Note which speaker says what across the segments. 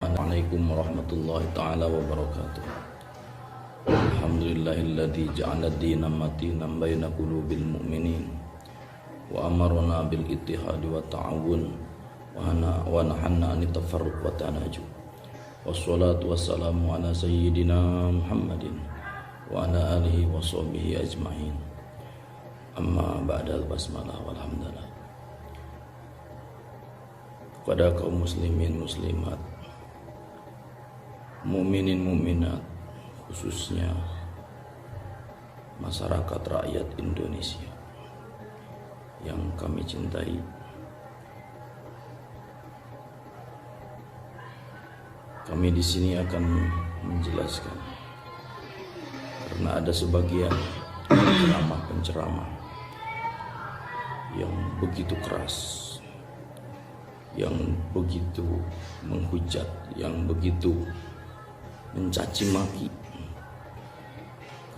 Speaker 1: Assalamualaikum warahmatullahi ta'ala wabarakatuh. Alhamdulillahilladzi ja'ala ad-dina matinan baina qulubil mu'minin wa amarna bil ittihadi wa ta'awun wa nahanna anit tafarruq wa tanaju. Wassalatu wassalamu ala sayyidina Muhammadin wa ala alihi wa sahbihi ajma'in. Amma ba'dal basmalah walhamdulillah. Kepada kaum muslimin muslimat, mukminin mukminat, khususnya masyarakat rakyat Indonesia yang kami cintai, kami di sini akan menjelaskan karena ada sebagian penceramah yang begitu keras, yang begitu menghujat, yang begitu mencaci maki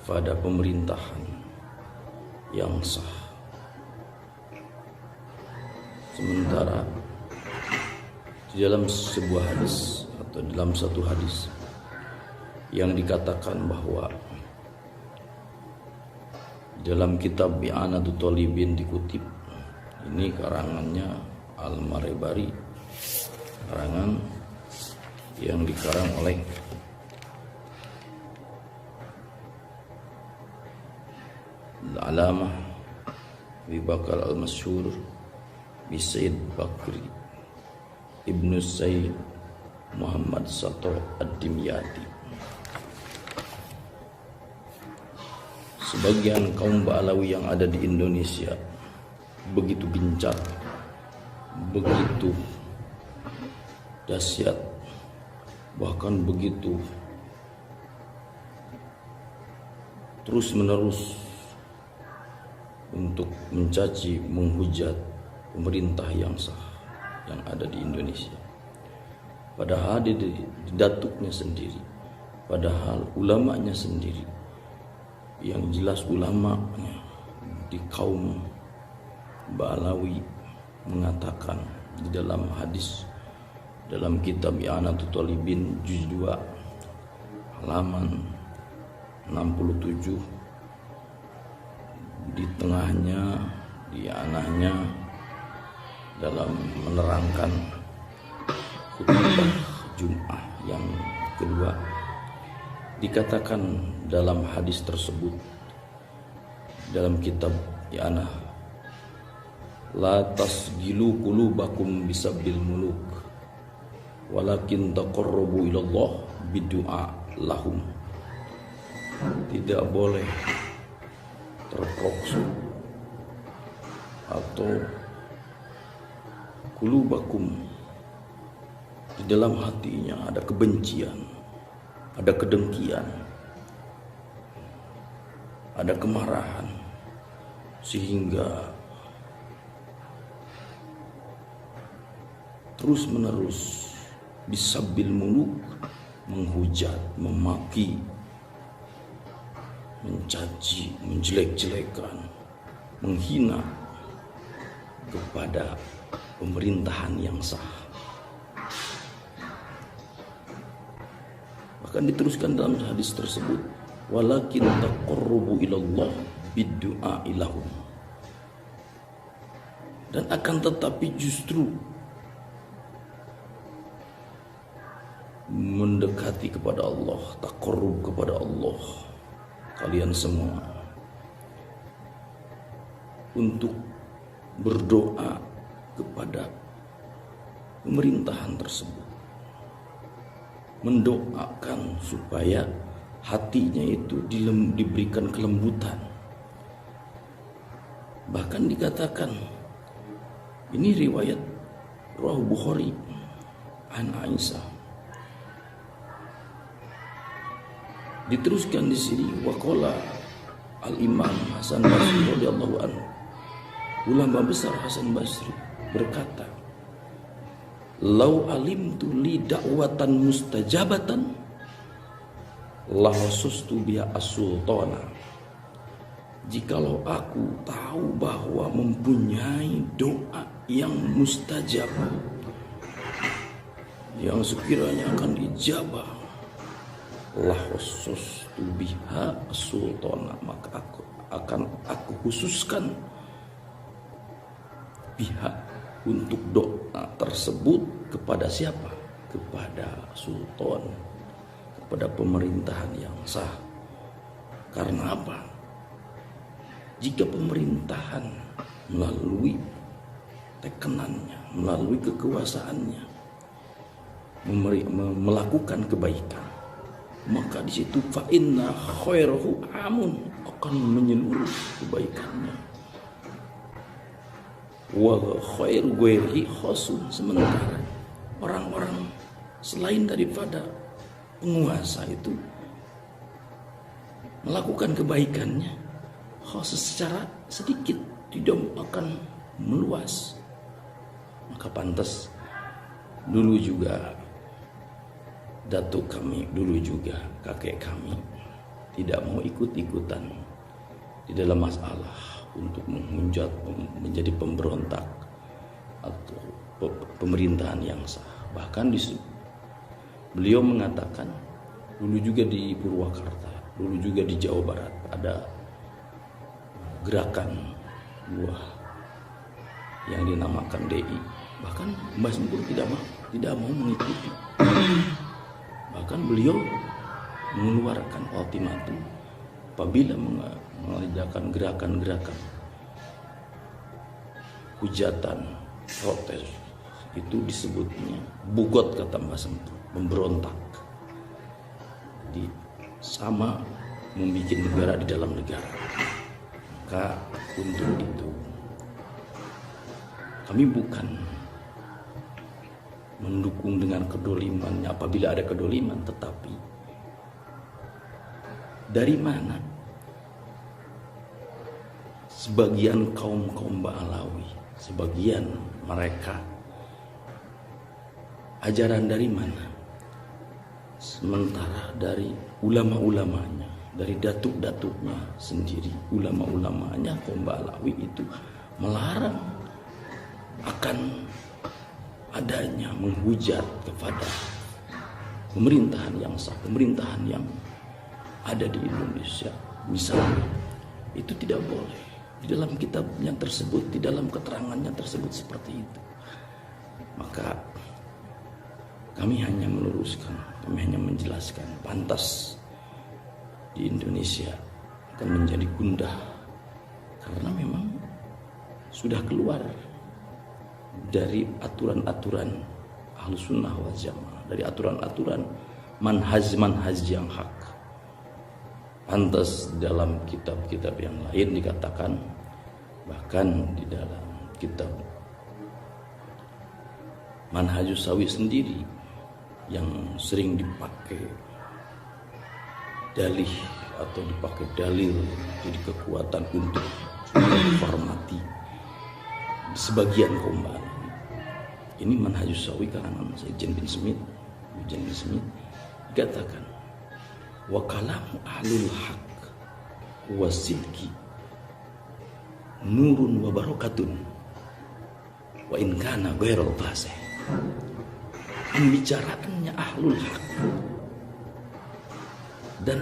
Speaker 1: kepada pemerintahan yang sah. Sementara di dalam sebuah hadis atau dalam satu hadis yang dikatakan bahwa dalam kitab I'anatul Talibin dikutip, ini karangannya Al-Marebari, karangan yang dikarang oleh Al-Alamah Abi Bakar Al-Masyhur bi Sayyid Bakri Ibnu Sayyid Muhammad Sato Ad-Dimyati. Sebagian kaum Ba'alawi yang ada di Indonesia begitu gencar, begitu dahsyat, bahkan begitu terus menerus untuk mencaci, menghujat pemerintah yang sah yang ada di Indonesia. Padahal di datuknya sendiri, padahal ulamanya sendiri, yang jelas ulamanya di kaum Ba'alawi mengatakan di dalam hadis dalam kitab I'anatul Talibin juz 2 halaman 67, di tengahnya, di anahnya, dalam menerangkan khutbah Jum'ah yang kedua, dikatakan dalam hadis tersebut dalam kitab I'anah, la tasgilu qulubakum bisabbil muluk walakin taqarrabu ilallah bidu'a lahum. Tidak boleh terpokso atau qulubakum, di dalam hatinya ada kebencian, ada kedengkian, ada kemarahan, sehingga terus menerus bisabil muluk, menghujat, memaki, mencaci, menjelek-jelekan, menghina kepada pemerintahan yang sah. Bahkan diteruskan dalam hadis tersebut, walakin taqarrubu ilallah biddu'a ilahum, dan akan tetapi justru mendekati kepada Allah, taqarrub kepada Allah kalian semua untuk berdoa kepada pemerintahan tersebut, mendoakan supaya hatinya itu diberikan kelembutan. Bahkan dikatakan, ini riwayat Rawi Bukhari an Aisyah. Diteruskan di sini, waqala al-Imam Hasan Basri radhiyallahu anhu, ulama besar Hasan Basri berkata, lau alimtu li da'watan mustajabatan la wasustu biha as-sultana. Jikalau aku tahu bahwa mempunyai doa yang mustajab, yang sekiranya akan dijabah lahosus biha sultana, maka aku khususkan pihak untuk doa tersebut kepada siapa? Kepada sultan, kepada pemerintahan yang sah. Karena apa? Jika pemerintahan melalui tekenannya, melalui kekuasaannya melakukan kebaikan, maka di situ fa inna khairahu amun, akan menyeluruh kebaikannya. Wa khairu ghairihi khasun, sementara orang-orang selain daripada penguasa itu melakukan kebaikannya khusus secara sedikit, tidak akan meluas. Maka pantas dulu juga datuk kami, dulu juga kakek kami tidak mau ikut-ikutan di dalam masalah untuk menghujat menjadi pemberontak atau pemerintahan yang sah. Bahkan beliau mengatakan dulu juga di Purwakarta, dulu juga di Jawa Barat ada gerakan buah yang dinamakan DI. Bahkan Mbah Sempur tidak mau mengikuti. Bahkan beliau mengeluarkan ultimatum apabila mengerjakan gerakan-gerakan hujatan, protes, itu disebutnya bugot, kata Mbah Sempur, memberontak. Jadi sama membuat negara di dalam negara. Maka untuk itu kami bukan mendukung dengan kedolimannya apabila ada kedoliman, tetapi dari mana sebagian kaum Ba'alawi, sebagian mereka ajaran dari mana, sementara dari ulama-ulamanya, dari datuk-datuknya sendiri, ulama-ulamanya kaum Ba'alawi itu melarang akan adanya menghujat kepada pemerintahan yang sah, pemerintahan yang ada di Indonesia misalnya. Itu tidak boleh. Di dalam kitabnya tersebut, di dalam keterangannya tersebut seperti itu. Maka kami hanya meluruskan, kami hanya menjelaskan, pantas di Indonesia akan menjadi gundah karena memang sudah keluar dari aturan-aturan Ahlus Sunnah wal Jamaah, dari aturan-aturan manhaj yang hak. Pantas dalam kitab-kitab yang lain dikatakan, bahkan di dalam kitab Manhajus Sawi sendiri yang sering dipakai dalih atau dipakai dalil jadi kekuatan untuk menghormati sebagian kaum Ba'alawi. Ini Manhajus Sawi karangan Sayyid bin Smith dikatakan wa kalamu ahlul haq wa sidqi nurun wa barakatun wa in kana ghairal fasih. Pembicaraannya ahlul haq dan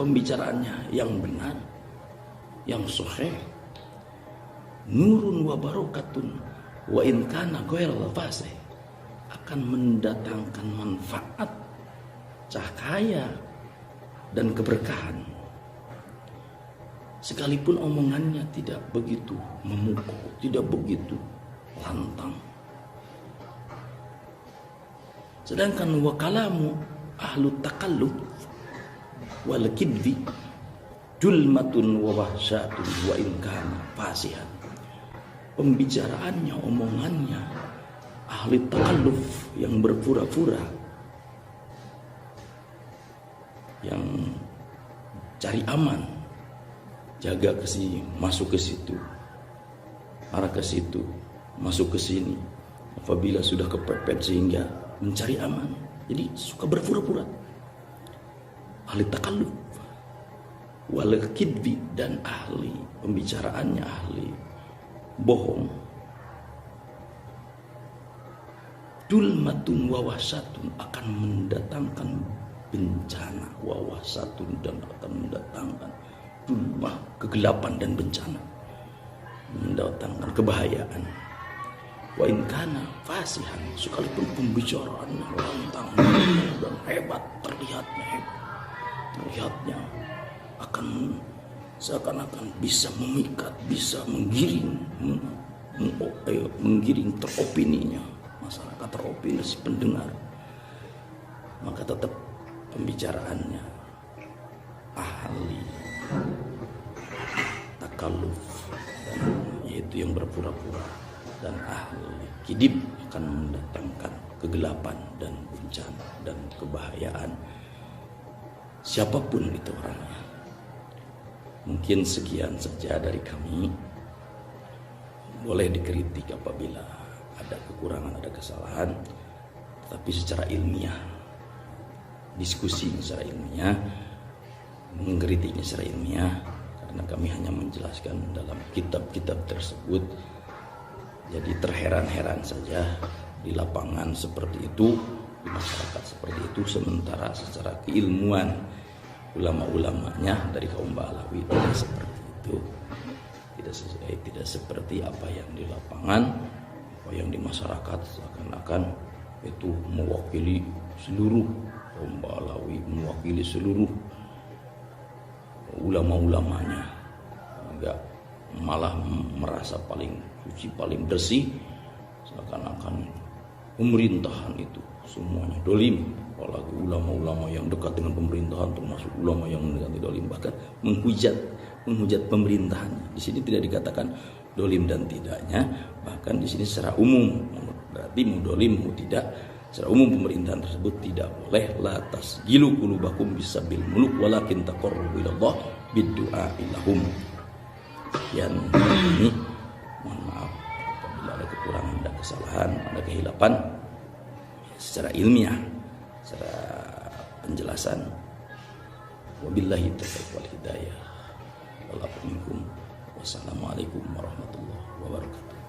Speaker 1: pembicaraannya yang benar, yang sahih, nurun wa barakatun wa in kana ghairal fasih, akan mendatangkan manfaat, cahaya dan keberkahan sekalipun omongannya tidak begitu memukul, tidak begitu lantang. Sedangkan wa kalamu ahlut takalluf wal kidbi julmatun wa wahsyatun wa in kana fasihan. Pembicaraannya, omongannya ahli takalluf yang berpura-pura, yang cari aman, jaga ke sini, masuk ke situ, arah ke situ, masuk ke sini. Apabila sudah kepepet sehingga mencari aman, jadi suka berpura-pura. Ahli takalluf wal kidbi, dan ahli pembicaraannya ahli bohong. dulmatun wawasatun, akan mendatangkan bencana, wawasatun, dan akan mendatangkan dulmah, kegelapan dan bencana, mendatangkan kebahayaan. Wa in kana fasihan, sekalipun pembicaraannya lantang dan hebat, terlihatnya akan seakan-akan bisa memikat, bisa menggiring teropininya masyarakat, teropini si pendengar, maka tetap pembicaraannya ahli takalluf, dan yaitu yang berpura-pura, dan ahli kidib, akan mendatangkan kegelapan dan bencana dan kebahayaan, siapapun itu orangnya. Mungkin sekian saja dari kami. Boleh dikritik apabila ada kekurangan, ada kesalahan, tapi secara ilmiah, diskusi secara ilmiah, mengkritiknya secara ilmiah, karena kami hanya menjelaskan dalam kitab-kitab tersebut. Jadi terheran-heran saja di lapangan seperti itu, di masyarakat seperti itu, sementara secara keilmuan ulama-ulamanya dari kaum Ba'alawi tidak seperti itu, tidak seperti apa yang di lapangan, apa yang di masyarakat, seakan-akan itu mewakili seluruh kaum Ba'alawi, mewakili seluruh ulama-ulamanya, enggak, malah merasa paling suci, paling bersih, seakan-akan pemerintahan itu semuanya dolim. Apalagi ulama-ulama yang dekat dengan pemerintahan, termasuk ulama yang mendekati dolim, bahkan menghujat pemerintahannya. Di sini tidak dikatakan dolim dan tidaknya, bahkan di sini secara umum, berarti mau dolim mau tidak, secara umum pemerintahan tersebut tidak boleh. La tasgilu qulubakum bisabil muluk walakin taqarrubu ilallah biddu'a ilahum. Sekian ini, mohon maaf apabila ada kekurangan, ada kesalahan, ada kehilapan secara ilmiah, secara penjelasan. Wabillahi taufiq wal hidayah. Wassalamualaikum warahmatullahi wabarakatuh.